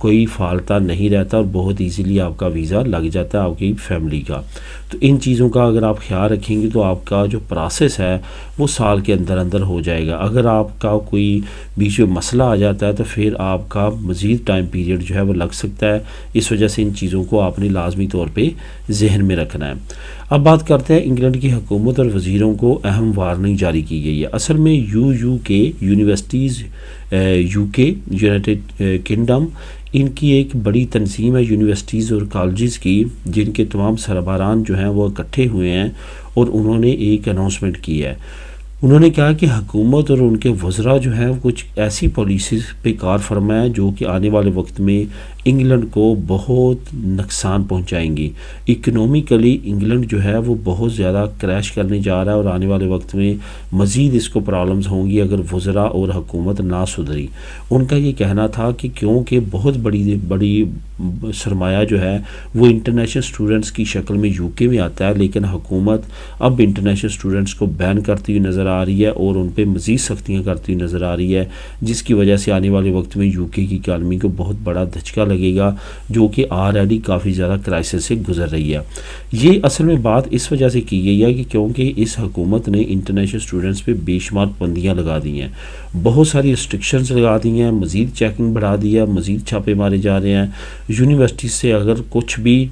کوئی فالتہ نہیں رہتا اور بہت ایزیلی آپ کا ویزا لگ جاتا ہے آپ کی فیملی کا۔ تو ان چیزوں کا اگر آپ خیال رکھیں گے تو آپ کا جو پروسیس ہے وہ سال کے اندر اندر ہو جائے گا۔ اگر آپ کا کوئی بیچ میں مسئلہ آ جاتا ہے تو پھر آپ کا مزید ٹائم پیریڈ جو ہے وہ لگ سکتا ہے۔ اس وجہ سے ان چیزوں کو آپ نے لازمی طور پہ ذہن میں رکھنا ہے۔ اب بات کرتے ہیں انگلینڈ کی حکومت اور وزیروں کو اہم وارننگ جاری کی گئی ہے۔ اصل میں یو کے یونیورسٹیز یو کے یونائٹڈ کنگڈم ان کی ایک بڑی تنظیم ہے یونیورسٹیز اور کالجز کی، جن کے تمام سربراہان جو ہیں وہ اکٹھے ہوئے ہیں اور انہوں نے ایک اناؤنسمنٹ کی ہے۔ انہوں نے کہا کہ حکومت اور ان کے وزراء جو ہیں کچھ ایسی پالیسیز پہ کار فرما ہے جو کہ آنے والے وقت میں انگلینڈ کو بہت نقصان پہنچائیں گی۔ اکنومیکلی انگلینڈ جو ہے وہ بہت زیادہ کریش کرنے جا رہا ہے اور آنے والے وقت میں مزید اس کو پرابلمز ہوں گی اگر وزراء اور حکومت نہ سدھری۔ ان کا یہ کہنا تھا کہ کیونکہ بہت بڑی سرمایہ جو ہے وہ انٹرنیشنل اسٹوڈنٹس کی شکل میں یو کے میں آتا ہے، لیکن حکومت اب انٹرنیشنل اسٹوڈنٹس کو بین کرتی ہوئی نظر آ رہی ہے اور ان پہ مزید سختیاں کرتی ہوئی نظر آ رہی ہے، جس کی وجہ سے آنے والے وقت میں یو کے کی اکانومی کو بہت بڑا دھچکا لگے گا، جو کہ آلریڈی کافی زیادہ کرائسس سے گزر رہی ہے۔ یہ اصل میں بات اس وجہ سے کی گئی ہے کہ کیونکہ اس حکومت نے انٹرنیشنل اسٹوڈنٹس پہ بے شمار پابندیاں لگا دی ہیں، بہت ساری ریسٹرکشنز لگا دی ہیں، مزید چیکنگ بڑھا دی ہے، مزید چھاپے مارے جا رہے ہیں۔ یونیورسٹی سے اگر کچھ بھی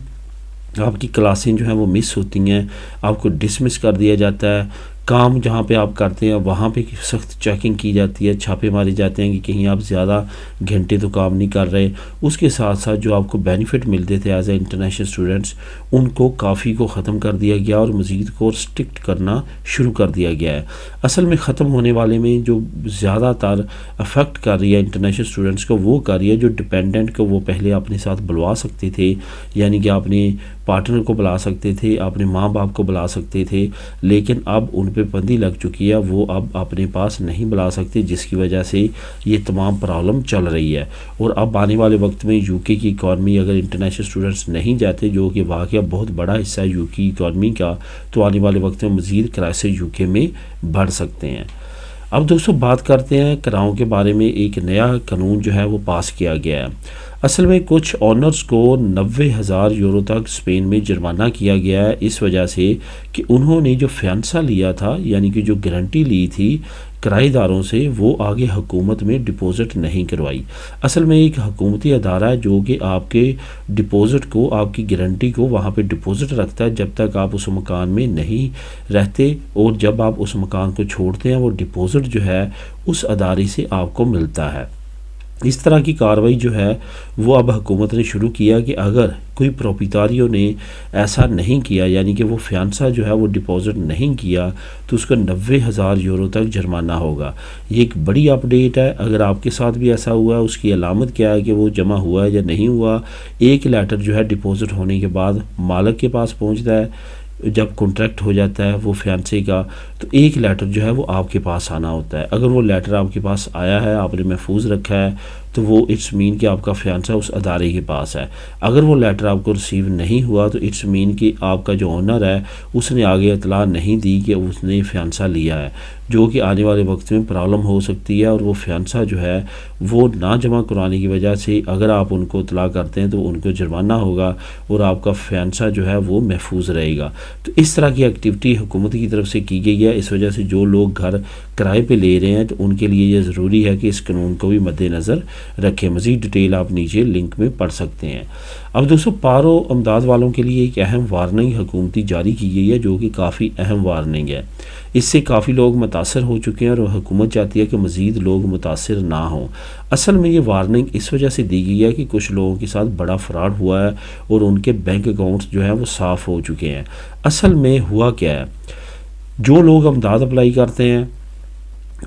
آپ کی کلاسیں جو ہیں وہ مس ہوتی ہیں، آپ کو ڈسمس کر دیا جاتا ہے۔ کام جہاں پہ آپ کرتے ہیں وہاں پہ سخت چیکنگ کی جاتی ہے، چھاپے مارے جاتے ہیں کہ کہیں آپ زیادہ گھنٹے تو کام نہیں کر رہے۔ اس کے ساتھ ساتھ جو آپ کو بینیفٹ ملتے تھے ایز اے انٹرنیشنل اسٹوڈنٹس، ان کو کافی کو ختم کر دیا گیا اور مزید کو اسٹرکٹ کرنا شروع کر دیا گیا ہے۔ اصل میں ختم ہونے والے میں جو زیادہ تر افیکٹ کر رہی ہے انٹرنیشنل اسٹوڈنٹس کو، وہ کر رہی ہے جو ڈپینڈنٹ کو وہ پہلے اپنے ساتھ بلوا سکتے تھے، یعنی کہ اپنے پارٹنر کو بلا سکتے تھے، اپنے ماں باپ کو بلا سکتے تھے، لیکن اب ان پہ پابندی لگ چکی ہے، وہ اب اپنے پاس نہیں بلا سکتے، جس کی وجہ سے یہ تمام پرابلم چل رہی ہے۔ اور اب آنے والے وقت میں یو کے کی اکانومی اگر انٹرنیشنل اسٹوڈنٹس نہیں جاتے، جو کہ واقعہ بہت بڑا حصہ ہے یو کے کی اکانومی کا، تو آنے والے وقت میں مزید کرائسس یو کے میں بڑھ سکتے ہیں۔ اب دوستو بات کرتے ہیں کراؤں کے بارے میں۔ ایک نیا قانون جو ہے وہ پاس کیا گیا ہے۔ اصل میں کچھ آنرز کو 90,000 یورو تک اسپین میں جرمانہ کیا گیا ہے، اس وجہ سے کہ انہوں نے جو فیانسہ لیا تھا، یعنی کہ جو گارنٹی لی تھی کرائے داروں سے، وہ آگے حکومت میں ڈپازٹ نہیں کروائی۔ اصل میں ایک حکومتی ادارہ ہے جو کہ آپ کے ڈپازٹ کو، آپ کی گارنٹی کو وہاں پہ ڈپازٹ رکھتا ہے جب تک آپ اس مکان میں نہیں رہتے، اور جب آپ اس مکان کو چھوڑتے ہیں وہ ڈپازٹ جو ہے اس ادارے سے آپ کو ملتا ہے۔ اس طرح کی کارروائی جو ہے وہ اب حکومت نے شروع کیا کہ اگر کوئی پروپیتاریوں نے ایسا نہیں کیا، یعنی کہ وہ فیانسہ جو ہے وہ ڈپازٹ نہیں کیا، تو اس کو 90,000 یورو تک جرمانہ ہوگا۔ یہ ایک بڑی اپڈیٹ ہے۔ اگر آپ کے ساتھ بھی ایسا ہوا ہے، اس کی علامت کیا ہے کہ وہ جمع ہوا ہے یا نہیں ہوا۔ ایک لیٹر جو ہے ڈپازٹ ہونے کے بعد مالک کے پاس پہنچتا ہے، جب کانٹریکٹ ہو جاتا ہے وہ فیانسے کا، تو ایک لیٹر جو ہے وہ آپ کے پاس آنا ہوتا ہے۔ اگر وہ لیٹر آپ کے پاس آیا ہے، آپ نے محفوظ رکھا ہے، تو وہ اٹس مین کہ آپ کا فیانسہ اس ادارے کے پاس ہے۔ اگر وہ لیٹر آپ کو ریسیو نہیں ہوا تو اٹس مین کہ آپ کا جو آنر ہے اس نے آگے اطلاع نہیں دی کہ اس نے فیانسہ لیا ہے، جو کہ آنے والے وقت میں پرابلم ہو سکتی ہے، اور وہ فیانسہ جو ہے وہ نہ جمع کرانے کی وجہ سے اگر آپ ان کو اطلاع کرتے ہیں تو ان کو جرمانہ ہوگا اور آپ کا فیانسہ جو ہے وہ محفوظ رہے گا۔ تو اس طرح کی ایکٹیویٹی حکومت کی طرف سے کی گئی ہے۔ اس وجہ سے جو لوگ گھر کرائے پہ لے رہے ہیں تو ان کے لیے یہ ضروری ہے کہ اس قانون کو بھی مد نظر رکھیں۔ مزید ڈیٹیل آپ نیچے لنک میں پڑھ سکتے ہیں۔ اب دوستو پارو امداد والوں کے لیے ایک اہم وارننگ حکومتی جاری کی گئی ہے، جو کہ کافی اہم وارننگ ہے۔ اس سے کافی لوگ متاثر ہو چکے ہیں اور حکومت چاہتی ہے کہ مزید لوگ متاثر نہ ہوں۔ اصل میں یہ وارننگ اس وجہ سے دی گئی ہے کہ کچھ لوگوں کے ساتھ بڑا فراڈ ہوا ہے اور ان کے بینک اکاؤنٹس جو ہیں وہ صاف ہو چکے ہیں۔ اصل میں ہوا کیا ہے، جو لوگ امداد اپلائی کرتے ہیں،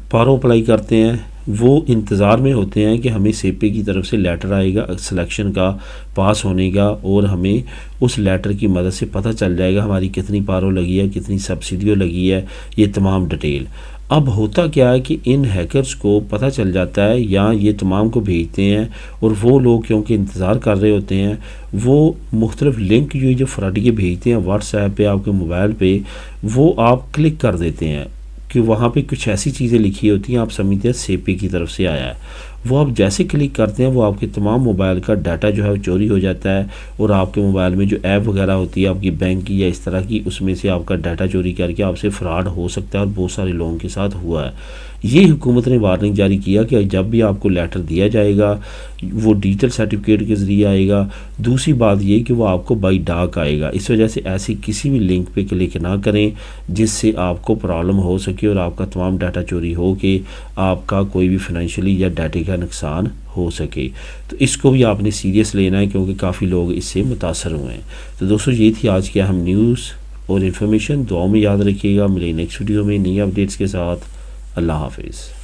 پارو اپلائی کرتے ہیں، وہ انتظار میں ہوتے ہیں کہ ہمیں سیپے کی طرف سے لیٹر آئے گا سلیکشن کا، پاس ہونے کا، اور ہمیں اس لیٹر کی مدد سے پتہ چل جائے گا ہماری کتنی پارو لگی ہے، کتنی سبسڈیوں لگی ہے، یہ تمام ڈیٹیل۔ اب ہوتا کیا ہے کہ ان ہیکرز کو پتہ چل جاتا ہے، یا یہ تمام کو بھیجتے ہیں، اور وہ لوگ کیونکہ انتظار کر رہے ہوتے ہیں، وہ مختلف لنک جو فراڈیے بھیجتے ہیں واٹس ایپ پہ، آپ کے موبائل پہ، وہ آپ کلک کر دیتے ہیں کہ وہاں پہ کچھ ایسی چیزیں لکھی ہوتی ہیں آپ سمجھتے ہیں سیپے کی طرف سے آیا ہے، وہ آپ جیسے کلک کرتے ہیں وہ آپ کے تمام موبائل کا ڈاٹا جو ہے وہ چوری ہو جاتا ہے، اور آپ کے موبائل میں جو ایپ وغیرہ ہوتی ہے آپ کی بینک کی یا اس طرح کی، اس میں سے آپ کا ڈاٹا چوری کر کے آپ سے فراڈ ہو سکتا ہے، اور بہت سارے لوگوں کے ساتھ ہوا ہے۔ یہ حکومت نے وارننگ جاری کیا کہ جب بھی آپ کو لیٹر دیا جائے گا وہ ڈیجیٹل سرٹیفکیٹ کے ذریعے آئے گا۔ دوسری بات یہ کہ وہ آپ کو بائی ڈاک آئے گا، اس وجہ سے ایسی کسی بھی لنک پہ کلک نہ کریں جس سے آپ کو پرابلم ہو سکے اور آپ کا تمام ڈاٹا چوری ہو کے آپ کا کوئی بھی فائنینشلی یا ڈاٹے کا نقصان ہو سکے۔ تو اس کو بھی آپ نے سیریس لینا ہے کیونکہ کافی لوگ اس سے متاثر ہوئے ہیں۔ تو دوستو یہ تھی آج کی اہم نیوز اور انفارمیشن، دعاؤں میں یاد رکھیے گا، ملیں نیکسٹ ویڈیو میں نئی اپڈیٹس کے ساتھ۔ اللہ حافظ۔